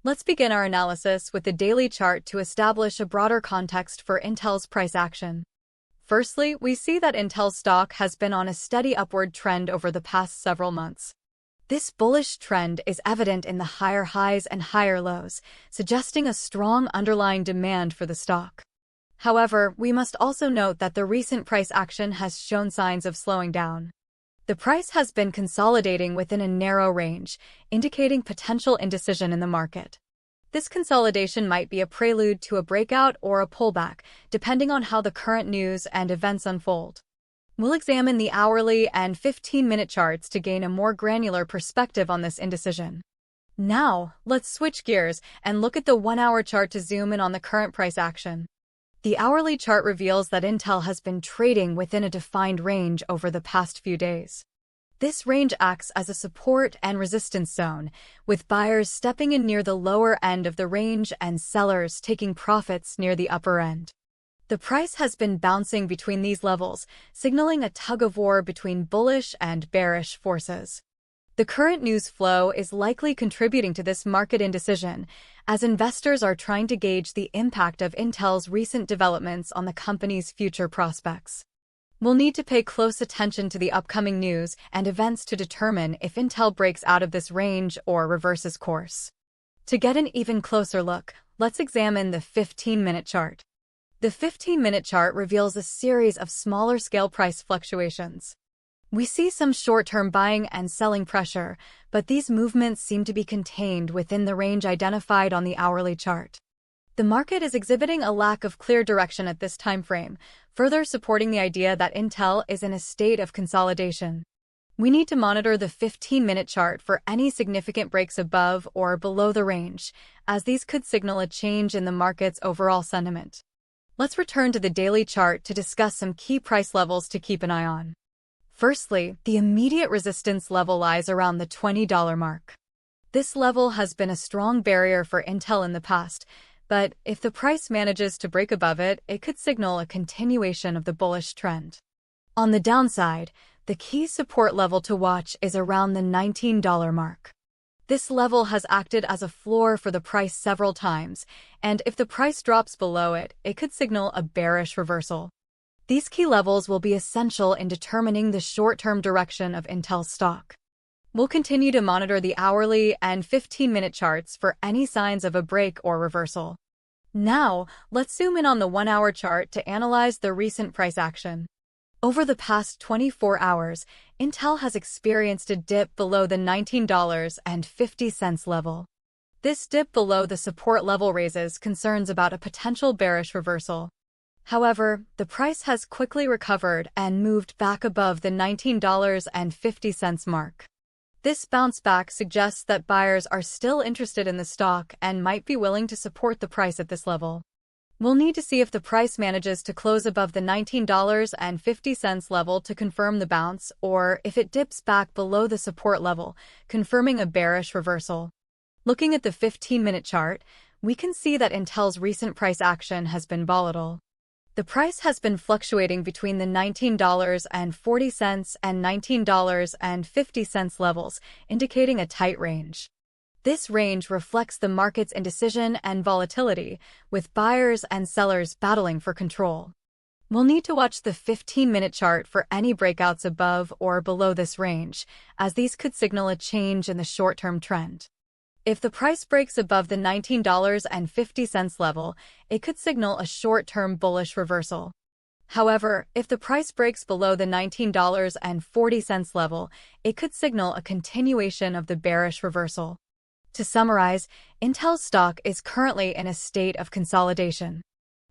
Let's begin our analysis with the daily chart to establish a broader context for Intel's price action. Firstly, we see that Intel stock has been on a steady upward trend over the past several months. This bullish trend is evident in the higher highs and higher lows, suggesting a strong underlying demand for the stock. However, we must also note that the recent price action has shown signs of slowing down. The price has been consolidating within a narrow range, indicating potential indecision in the market. This consolidation might be a prelude to a breakout or a pullback, depending on how the current news and events unfold. We'll examine the hourly and 15-minute charts to gain a more granular perspective on this indecision. Now, let's switch gears and look at the 1-hour chart to zoom in on the current price action. The hourly chart reveals that Intel has been trading within a defined range over the past few days. This range acts as a support and resistance zone, with buyers stepping in near the lower end of the range and sellers taking profits near the upper end. The price has been bouncing between these levels, signaling a tug-of-war between bullish and bearish forces. The current news flow is likely contributing to this market indecision, as investors are trying to gauge the impact of Intel's recent developments on the company's future prospects. We'll need to pay close attention to the upcoming news and events to determine if Intel breaks out of this range or reverses course. To get an even closer look, let's examine the 15-minute chart. The 15-minute chart reveals a series of smaller-scale price fluctuations. We see some short-term buying and selling pressure, but these movements seem to be contained within the range identified on the hourly chart. The market is exhibiting a lack of clear direction at this time frame, further supporting the idea that Intel is in a state of consolidation. We need to monitor the 15-minute chart for any significant breaks above or below the range, as these could signal a change in the market's overall sentiment. Let's return to the daily chart to discuss some key price levels to keep an eye on. Firstly, the immediate resistance level lies around the $20 mark. This level has been a strong barrier for Intel in the past, but if the price manages to break above it, it could signal a continuation of the bullish trend. On the downside, the key support level to watch is around the $19 mark. This level has acted as a floor for the price several times, and if the price drops below it, it could signal a bearish reversal. These key levels will be essential in determining the short-term direction of Intel's stock. We'll continue to monitor the hourly and 15-minute charts for any signs of a break or reversal. Now, let's zoom in on the 1-hour chart to analyze the recent price action. Over the past 24 hours, Intel has experienced a dip below the $19.50 level. This dip below the support level raises concerns about a potential bearish reversal. However, the price has quickly recovered and moved back above the $19.50 mark. This bounce back suggests that buyers are still interested in the stock and might be willing to support the price at this level. We'll need to see if the price manages to close above the $19.50 level to confirm the bounce, or if it dips back below the support level, confirming a bearish reversal. Looking at the 15-minute chart, we can see that Intel's recent price action has been volatile. The price has been fluctuating between the $19.40 and $19.50 levels, indicating a tight range. This range reflects the market's indecision and volatility, with buyers and sellers battling for control. We'll need to watch the 15-minute chart for any breakouts above or below this range, as these could signal a change in the short-term trend. If the price breaks above the $19.50 level, it could signal a short-term bullish reversal. However, if the price breaks below the $19.40 level, it could signal a continuation of the bearish reversal. To summarize, Intel's stock is currently in a state of consolidation.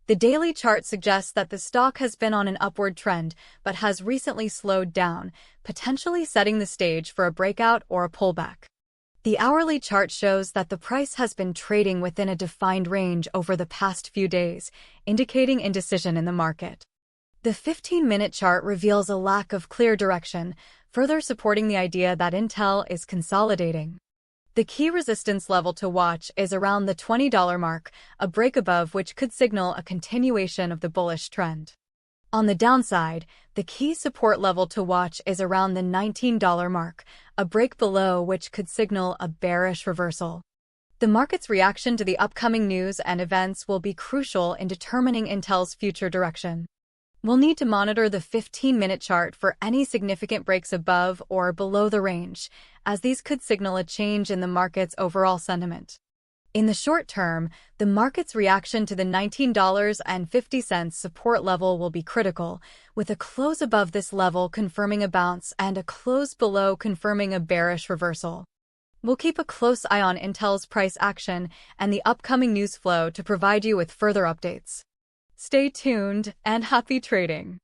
The daily chart suggests that the stock has been on an upward trend but has recently slowed down, potentially setting the stage for a breakout or a pullback. The hourly chart shows that the price has been trading within a defined range over the past few days, indicating indecision in the market. The 15-minute chart reveals a lack of clear direction, further supporting the idea that Intel is consolidating. The key resistance level to watch is around the $20 mark, a break above which could signal a continuation of the bullish trend. On the downside, the key support level to watch is around the $19 mark, a break below which could signal a bearish reversal. The market's reaction to the upcoming news and events will be crucial in determining Intel's future direction. We'll need to monitor the 15-minute chart for any significant breaks above or below the range, as these could signal a change in the market's overall sentiment. In the short term, the market's reaction to the $19.50 support level will be critical, with a close above this level confirming a bounce and a close below confirming a bearish reversal. We'll keep a close eye on Intel's price action and the upcoming news flow to provide you with further updates. Stay tuned and happy trading!